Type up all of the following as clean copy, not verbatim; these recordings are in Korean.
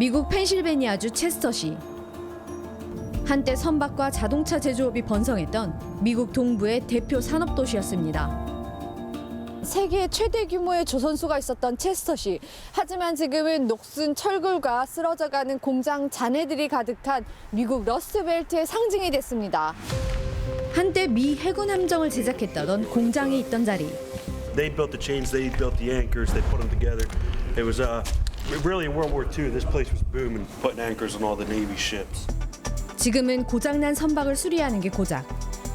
미국 펜실베니아주 체스터시. 한때 선박과 자동차 제조업이 번성했던 미국 동부의 대표 산업도시였습니다. 세계 최대 규모의 조선소가 있었던 체스터시. 하지만 지금은 녹슨 철골과 쓰러져가는 공장 잔해들이 가득한 미국 러스트벨트의 상징이 됐습니다. 한때 미 해군 함정을 제작했던 공장이 있던 자리. They built the chains, they built the anchors, they put them together. It was really in World War II, this place was booming, putting anchors on all the Navy ships. 지금은 고장난 선박을 수리하는 게 고작.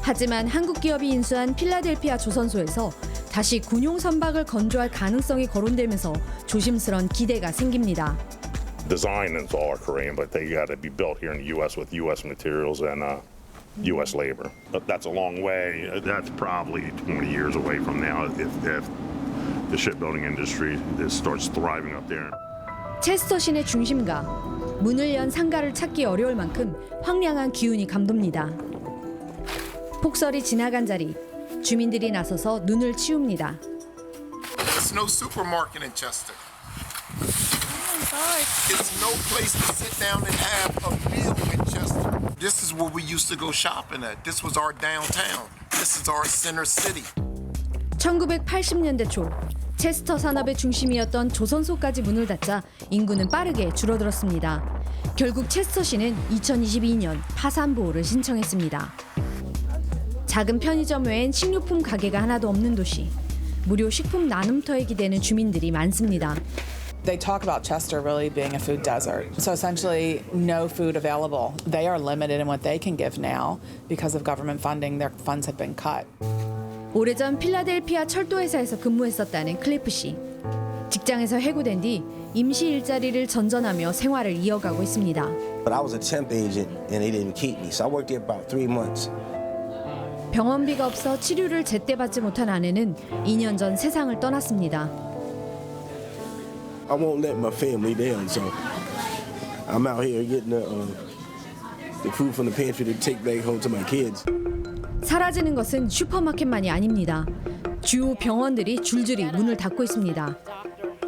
하지만 한국 기업이 인수한 필라델피아 조선소에서 다시 군용 선박을 건조할 가능성이 거론되면서 조심스런 기대가 생깁니다. Design is all Korean, but they got to be built here in the U.S. with U.S. materials and U.S. labor. But that's a long way. That's probably 20 years away from now if the shipbuilding industry starts thriving up there. 체스터시의 중심가. 문을 연 상가를 찾기 어려울 만큼 황량한 기운이 감돕니다. 폭설이 지나간 자리. 주민들이 나서서 눈을 치웁니다. There's no supermarket in Chester. It's no place to sit down and have a meal in Chester. This is where we used to go shopping at. This was our downtown. This is our center city. 1980년대 초 체스터 산업의 중심이었던 조선소까지 문을 닫자 인구는 빠르게 줄어들었습니다. 결국 체스터시는 2022년 파산 보호를 신청했습니다. 작은 편의점 외엔 식료품 가게가 하나도 없는 도시. 무료 식품 나눔터에 기대는 주민들이 많습니다. They talk about Chester really being a food desert. So essentially no food available. They are limited in what they can give now because of government funding. Their funds have been cut. 오래전 필라델피아 철도회사에서 근무했었다는 클리프 씨. 직장에서 해고된 뒤 임시 일자리를 전전하며 생활을 이어가고 있습니다. But I was a temp agent and they didn't keep me. So I worked there about 3 months. 병원비가 없어 치료를 제때 받지 못한 아내는 2년 전 세상을 떠났습니다. I won't let my family down, so I'm out here getting the food from the pantry to take back home to my kids. 사라지는 것은 슈퍼마켓만이 아닙니다. 주요 병원들이 줄줄이 문을 닫고 있습니다.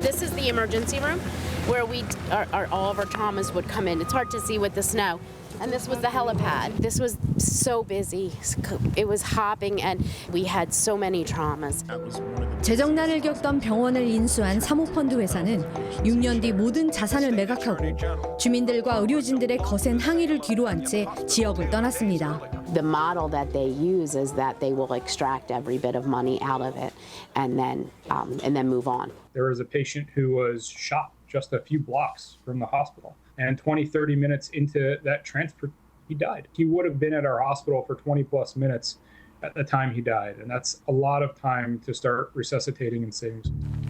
This is the emergency room where all of our traumas would come in. It's hard to see with the snow. And this was the helipad. This was so busy. It was hopping and we had so many traumas. 재정난을 겪던 병원을 인수한 사모펀드 회사는 6년 뒤 모든 자산을 매각하고 주민들과 의료진들의 거센 항의를 뒤로한 채 지역을 떠났습니다. The model that they use is that they will extract every bit of money out of it and then move on. There was a patient who was shot just a few blocks from the hospital. And 30 minutes into that transfer, he died. He would have been at our hospital for 20 plus minutes at the time he died. And that's a lot of time to start resuscitating and saving.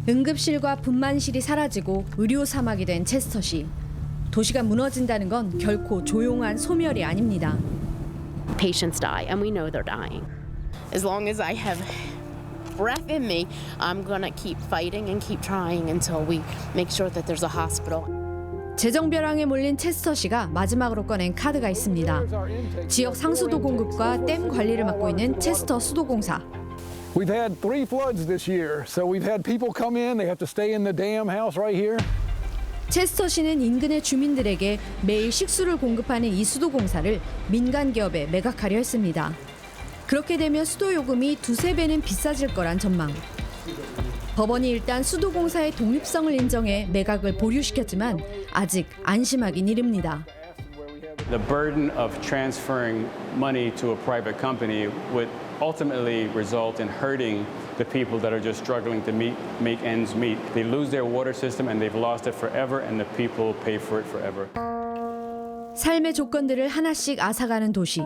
응급실과 분만실이 사라지고 의료 사막이 된 체스터시. 도시가 무너진다는 건 결코 조용한 소멸이 아닙니다. Patients die and we know they're dying. As long as I have breath in me, I'm going to keep fighting and keep trying until we make sure that there's a hospital. 재정 벼랑에 몰린 체스터시가 마지막으로 꺼낸 카드가 있습니다. 지역 상수도 공급과 댐 관리를 맡고 있는 체스터 수도공사. We've had 3 floods this year, so we've had people come in. They have to stay in the dam house right here. 체스터시는 인근의 주민들에게 매일 식수를 공급하는 이 수도공사를 민간 기업에 매각하려 했습니다. 그렇게 되면 수도 요금이 2~3배는 비싸질 거란 전망. 법원이 일단 수도공사의 독립성을 인정해 매각을 보류시켰지만 아직 안심하긴 이릅니다. The burden of transferring money to a private company would ultimately result in hurting the people that are just struggling to make ends meet. They lose their water system and they've lost it forever and the people pay for it forever. 삶의 조건들을 하나씩 앗아가는 도시.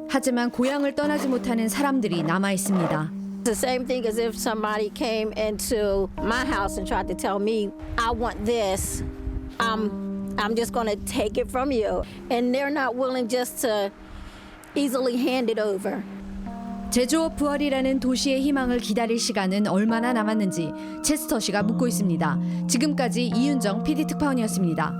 하지만 고향을 떠나지 못하는 사람들이 남아 있습니다. The same thing as if somebody came into my house and tried to tell me, I want this. I'm just going to take it from you. And they're not willing just to easily hand it over. 제조업 부활이라는 도시의 희망을 기다릴 시간은 얼마나 남았는지 체스터시가 묻고 있습니다. 지금까지 이윤정 PD 특파원이었습니다.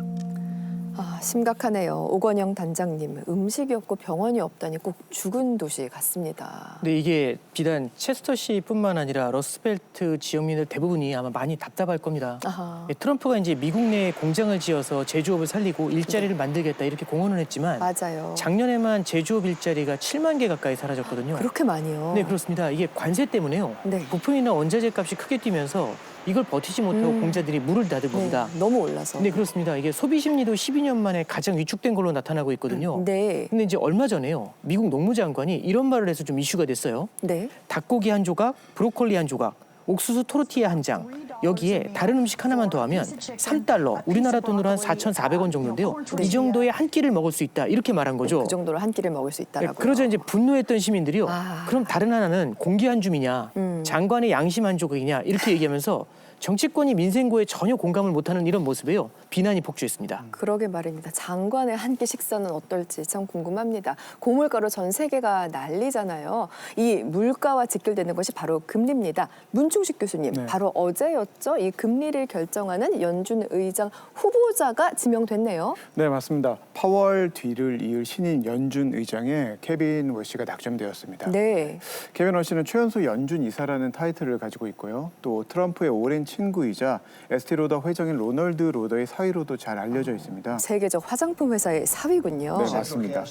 아, 심각하네요. 오건영 단장님, 음식이 없고 병원이 없다니 꼭 죽은 도시 같습니다. 근데 이게 비단 체스터시뿐만 아니라 러스트벨트 지역민들 대부분이 아마 많이 답답할 겁니다. 아하. 트럼프가 이제 미국 내에 공장을 지어서 제조업을 살리고 일자리를 만들겠다 이렇게 공언을 했지만 맞아요. 작년에만 제조업 일자리가 7만 개 가까이 사라졌거든요. 그렇게 많이요? 네, 그렇습니다. 이게 관세 때문에요. 네. 부품이나 원자재 값이 크게 뛰면서 이걸 버티지 못하고 공자들이 물을 닫은 겁니다. 네, 너무 올라서. 네, 그렇습니다. 이게 소비 심리도 12년 만에 가장 위축된 걸로 나타나고 있거든요. 네. 근데 이제 얼마 전에요. 미국 농무장관이 이런 말을 해서 좀 이슈가 됐어요. 네. 닭고기 한 조각, 브로콜리 한 조각, 옥수수 토르티아 한 장. 여기에 다른 음식 하나만 더하면 3달러, 우리나라 돈으로 한 4,400원 정도인데요. 이 정도의 한 끼를 먹을 수 있다. 이렇게 말한 거죠. 그 정도로 한 끼를 먹을 수 있다라고요. 그러자 이제 분노했던 시민들이요. 그럼 다른 하나는 공기 한 줌이냐, 장관의 양심 한 조각이냐 이렇게 얘기하면서 정치권이 민생고에 전혀 공감을 못하는 이런 모습에요. 비난이 폭주했습니다. 그러게 말입니다. 장관의 한 끼 식사는 어떨지 참 궁금합니다. 고물가로 전 세계가 난리잖아요. 이 물가와 직결되는 것이 바로 금리입니다. 문충식 교수님, 바로 어제였죠. 이 금리를 결정하는 연준 의장 후보자가 지명됐네요. 네, 맞습니다. 파월 뒤를 이을 신인 연준 의장에 케빈 워시가 낙점되었습니다. 네. 케빈 워시는 최연소 연준 이사라는 타이틀을 가지고 있고요. 또 트럼프의 오랜 친구이자 에스티로더 회장인 로널드 로더의 사위로도 잘 알려져 있습니다. 세계적 화장품 회사의 사위군요. 네, 맞습니다.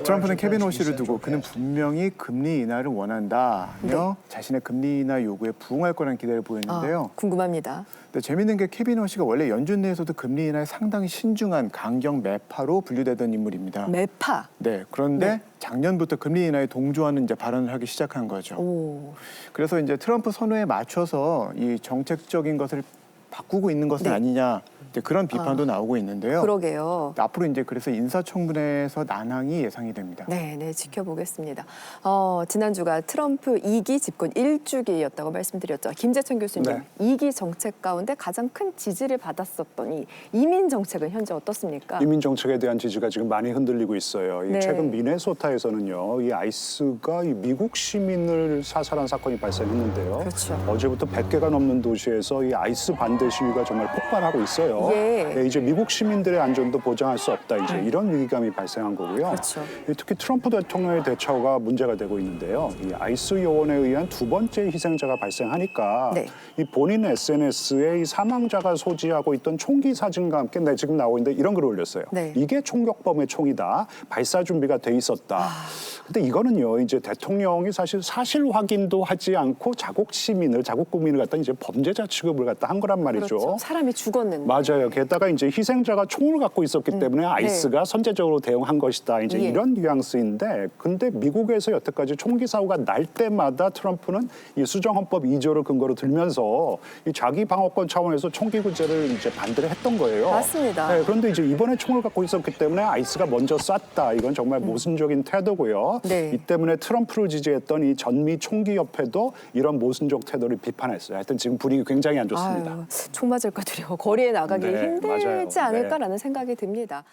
트럼프는 케빈 워시를 두고 그는 분명히 금리 인하를 원한다며 자신의 금리 인하 요구에 부응할 거라는 기대를 보였는데요. 궁금합니다. 네, 재미있는 게 케빈 워시가 원래 연준 내에서도 금리 인하에 상당히 신중한 강경 매파로 분류되던 인물입니다. 매파? 네, 그런데 작년부터 금리 인하에 동조하는 이제 발언을 하기 시작한 거죠. 오. 그래서 이제 트럼프 선호에 맞춰서 이 정책적인 것을 바꾸고 있는 것은 아니냐 이제 그런 비판도 나오고 있는데요. 그러게요. 앞으로 이제 그래서 인사청문회에서 난항이 예상이 됩니다. 네, 지켜보겠습니다. 지난주가 트럼프 2기 집권 1주기였다고 말씀드렸죠. 김재천 교수님, 2기 정책 가운데 가장 큰 지지를 받았었던 이 이민 정책은 현재 어떻습니까? 이민 정책에 대한 지지가 지금 많이 흔들리고 있어요. 네. 최근 미네소타에서는요, 이 아이스가 이 미국 시민을 사살한 사건이 발생했는데요. 그렇죠. 어제부터 100개가 넘는 도시에서 이 아이스 반대 시위가 정말 폭발하고 있어요. 예. 이제 미국 시민들의 안전도 보장할 수 없다. 이제 이런 위기감이 발생한 거고요. 그렇죠. 특히 트럼프 대통령의 대처가 문제가 되고 있는데요. 이 아이스 요원에 의한 두 번째 희생자가 발생하니까 이 본인 SNS에 이 사망자가 소지하고 있던 총기 사진과 함께 지금 나오고 있는데 이런 글을 올렸어요. 이게 총격범의 총이다. 발사 준비가 돼 있었다. 근데 이거는요, 이제 대통령이 사실 확인도 하지 않고 자국 시민을, 자국 국민을 갖다 이제 범죄자 취급을 갖다 한 거란 말이죠. 그렇죠. 사람이 죽었는데. 맞아요. 게다가 이제 희생자가 총을 갖고 있었기 때문에 아이스가 선제적으로 대응한 것이다. 이제 이런 뉘앙스인데, 근데 미국에서 여태까지 총기 사고가 날 때마다 트럼프는 이 수정헌법 2조를 근거로 들면서 이 자기 방어권 차원에서 총기 구제를 이제 반대를 했던 거예요. 맞습니다. 네, 그런데 이제 이번에 총을 갖고 있었기 때문에 아이스가 먼저 쐈다. 이건 정말 모순적인 태도고요. 이 때문에 트럼프를 지지했던 이 전미 총기협회도 이런 모순적 태도를 비판했어요. 하여튼 지금 분위기 굉장히 안 좋습니다. 총 맞을 것 두려워 거리에 나가기 힘들지 맞아요. 않을까라는 생각이 듭니다.